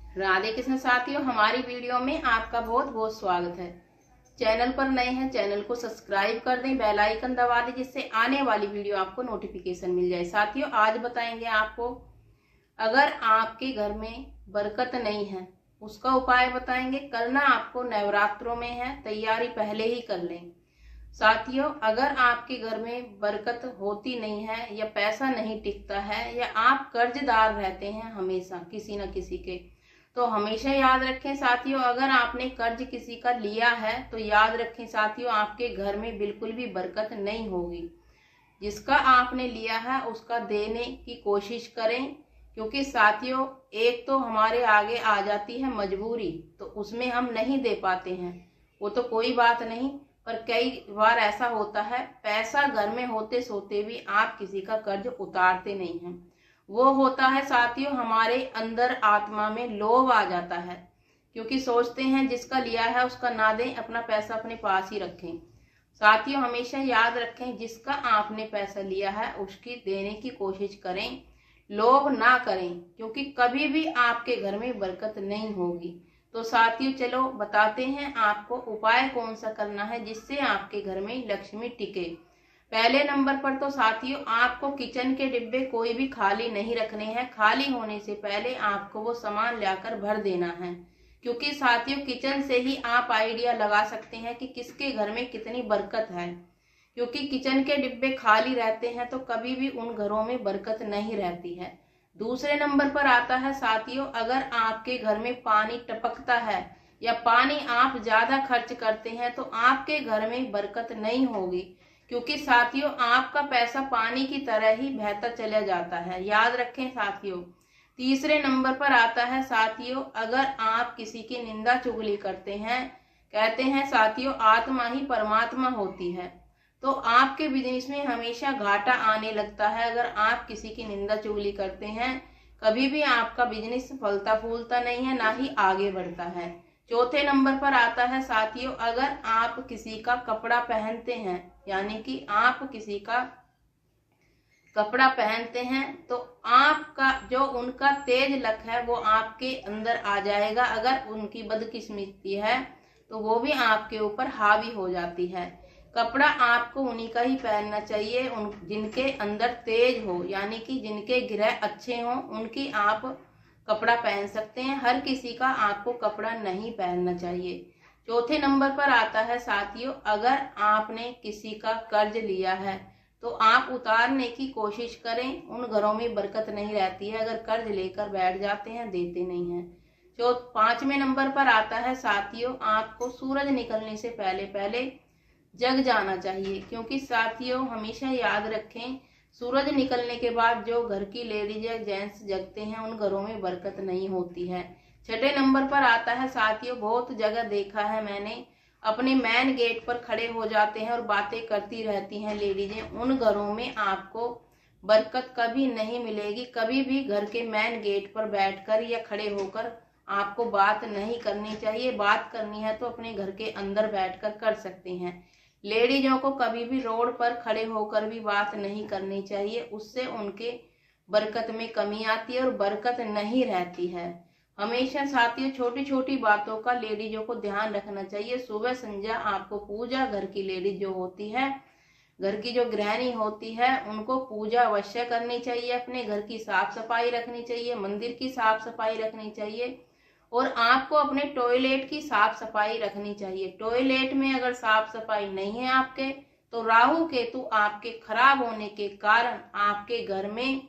राधे कृष्ण साथियों, हमारी वीडियो में आपका बहुत बहुत स्वागत है। चैनल पर नए हैं, चैनल को सब्सक्राइब कर दें, बेल आइकन दबा दें, जिससे आने वाली वीडियो आपको नोटिफिकेशन मिल जाए। साथियों, आज बताएंगे आपको, अगर आपके घर में बरकत नहीं है उसका उपाय बताएंगे। करना आपको नवरात्रों में है, तैयारी पहले ही कर लें। साथियों, अगर आपके घर में बरकत होती नहीं है या पैसा नहीं टिकता है या आप कर्जदार रहते हैं हमेशा किसी न किसी के, तो हमेशा याद रखें साथियों, अगर आपने कर्ज किसी का लिया है तो याद रखें साथियों, आपके घर में बिल्कुल भी बरकत नहीं होगी। जिसका आपने लिया है उसका देने की कोशिश करें, क्योंकि साथियों एक तो हमारे आगे आ जाती है मजबूरी, तो उसमें हम नहीं दे पाते हैं, वो तो कोई बात नहीं। पर कई बार ऐसा होता है, पैसा घर में होते सोते भी आप किसी का कर्ज उतारते नहीं हैं। वो होता है साथियों, हमारे अंदर आत्मा में लोभ आ जाता है, क्योंकि सोचते हैं जिसका लिया है उसका ना दें, अपना पैसा अपने पास ही रखें। साथियों, हमेशा याद रखें, जिसका आपने पैसा लिया है उसकी देने की कोशिश करें, लोभ ना करें, क्योंकि कभी भी आपके घर में बरकत नहीं होगी। तो साथियों चलो बताते हैं आपको उपाय कौन सा करना है जिससे आपके घर में लक्ष्मी टिके। पहले नंबर पर तो साथियों आपको किचन के डिब्बे कोई भी खाली नहीं रखने हैं। खाली होने से पहले आपको वो सामान लाकर भर देना है, क्योंकि साथियों किचन से ही आप आइडिया लगा सकते हैं कि किसके घर में कितनी बरकत है। क्योंकि किचन के डिब्बे खाली रहते हैं तो कभी भी उन घरों में बरकत नहीं रहती है। दूसरे नंबर पर आता है साथियों, अगर आपके घर में पानी टपकता है या पानी आप ज्यादा खर्च करते हैं तो आपके घर में बरकत नहीं होगी, क्योंकि साथियों आपका पैसा पानी की तरह ही बहता चला जाता है। याद रखें साथियों। तीसरे नंबर पर आता है साथियों, अगर आप किसी की निंदा चुगली करते हैं, कहते हैं साथियों आत्मा ही परमात्मा होती है, तो आपके बिजनेस में हमेशा घाटा आने लगता है। अगर आप किसी की निंदा चुगली करते हैं, कभी भी आपका बिजनेस फलता फूलता नहीं है, ना ही आगे बढ़ता है। चौथे नंबर पर आता है साथियों, अगर आप किसी का कपड़ा पहनते हैं, यानी कि आप किसी का कपड़ा पहनते हैं, तो आपका जो उनका तेज लक है वो आपके अंदर आ जाएगा। अगर उनकी बदकिस्मती है तो वो भी आपके ऊपर हावी हो जाती है। कपड़ा आपको उन्हीं का ही पहनना चाहिए, उन जिनके अंदर तेज हो, यानी कि जिनके ग्रह अच्छे हों, उनकी आप कपड़ा पहन सकते हैं। हर किसी का आपको कपड़ा नहीं पहनना चाहिए। चौथे नंबर पर आता है साथियों, अगर आपने किसी का कर्ज लिया है तो आप उतारने की कोशिश करें। उन घरों में बरकत नहीं रहती है, अगर कर्ज लेकर बैठ जाते हैं, देते नहीं हैं। जो पांचवें नंबर पर आता है साथियों, आपको सूरज निकलने से पहले पहले जग जाना चाहिए, क्योंकि साथियों हमेशा याद रखें, सूरज निकलने के बाद जो घर की लेडीज या जेंट्स जगते हैं उन घरों में बरकत नहीं होती है। छठे नंबर पर आता है साथियों, बहुत जगह देखा है मैंने, अपने मेन गेट पर खड़े हो जाते हैं और बातें करती रहती हैं लेडीजें। उन घरों में आपको बरकत कभी नहीं मिलेगी। कभी भी घर के मेन गेट पर बैठकर या खड़े होकर आपको बात नहीं करनी चाहिए। बात करनी है तो अपने घर के अंदर बैठकर कर सकते हैं। लेडीजों को कभी भी रोड पर खड़े होकर भी बात नहीं करनी चाहिए, उससे उनके बरकत में कमी आती है और बरकत नहीं रहती है। हमेशा साथियों छोटी छोटी बातों का लेडीजों को ध्यान रखना चाहिए। सुबह संध्या आपको पूजा, घर की लेडीज जो होती है, घर की जो गृहिणी होती है, उनको पूजा अवश्य करनी चाहिए। अपने घर की साफ सफाई रखनी चाहिए, मंदिर की साफ सफाई रखनी चाहिए, और आपको अपने टॉयलेट की साफ सफाई रखनी चाहिए। टॉयलेट में अगर साफ सफाई नहीं है आपके, तो राहु केतु आपके खराब होने के कारण आपके घर में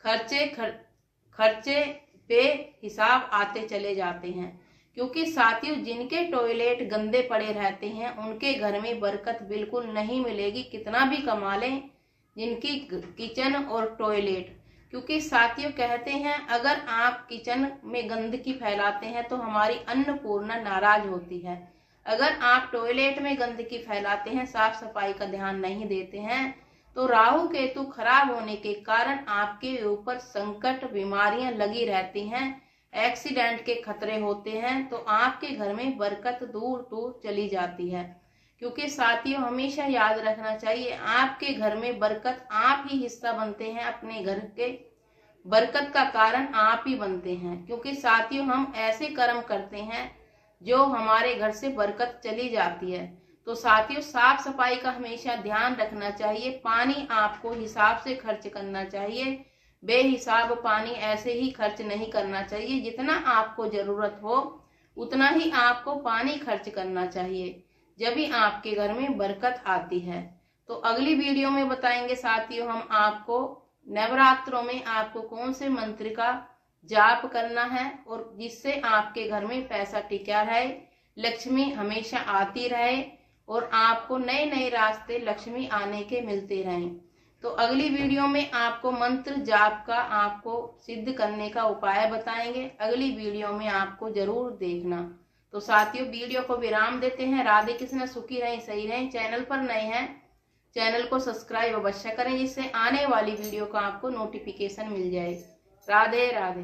खर्चे पे हिसाब आते चले जाते हैं। क्योंकि साथियों जिनके टॉयलेट गंदे पड़े रहते हैं उनके घर में बरकत बिल्कुल नहीं मिलेगी, कितना भी कमा लें जिनकी किचन और टॉयलेट। क्योंकि साथियों कहते हैं, अगर आप किचन में गंदगी फैलाते हैं तो हमारी अन्नपूर्णा नाराज होती है। अगर आप टॉयलेट में गंदगी फैलाते हैं, साफ सफाई का ध्यान नहीं देते हैं, तो राहु केतु खराब होने के कारण आपके ऊपर संकट, बीमारियां लगी रहती हैं, एक्सीडेंट के खतरे होते हैं, तो आपके घर में बरकत दूर दूर चली जाती है। क्योंकि साथियों हमेशा याद रखना चाहिए, आपके घर में बरकत आप ही हिस्सा बनते हैं अपने घर के बरकत का कारण आप ही बनते हैं, क्योंकि साथियों हम ऐसे कर्म करते हैं जो हमारे घर से बरकत चली जाती है। तो साथियों साफ सफाई का हमेशा ध्यान रखना चाहिए। पानी आपको हिसाब से खर्च करना चाहिए, बेहिसाब पानी ऐसे ही खर्च नहीं करना चाहिए। जितना आपको जरूरत हो उतना ही आपको पानी खर्च करना चाहिए, जब भी आपके घर में बरकत आती है। तो अगली वीडियो में बताएंगे साथियों हम आपको नवरात्रों में आपको कौन से मंत्र का जाप करना है और जिससे आपके घर में पैसा टिका रहे, लक्ष्मी हमेशा आती रहे और आपको नए नए रास्ते लक्ष्मी आने के मिलते रहें। तो अगली वीडियो में आपको मंत्र जाप का आपको सिद्ध करने का उपाय बताएंगे। अगली वीडियो में आपको जरूर देखना। तो साथियों वीडियो को विराम देते हैं। राधे कृष्ण, सुखी रहें, सही रहें। चैनल पर नए हैं चैनल को सब्सक्राइब अवश्य करें, जिससे आने वाली वीडियो का आपको नोटिफिकेशन मिल जाए। राधे राधे।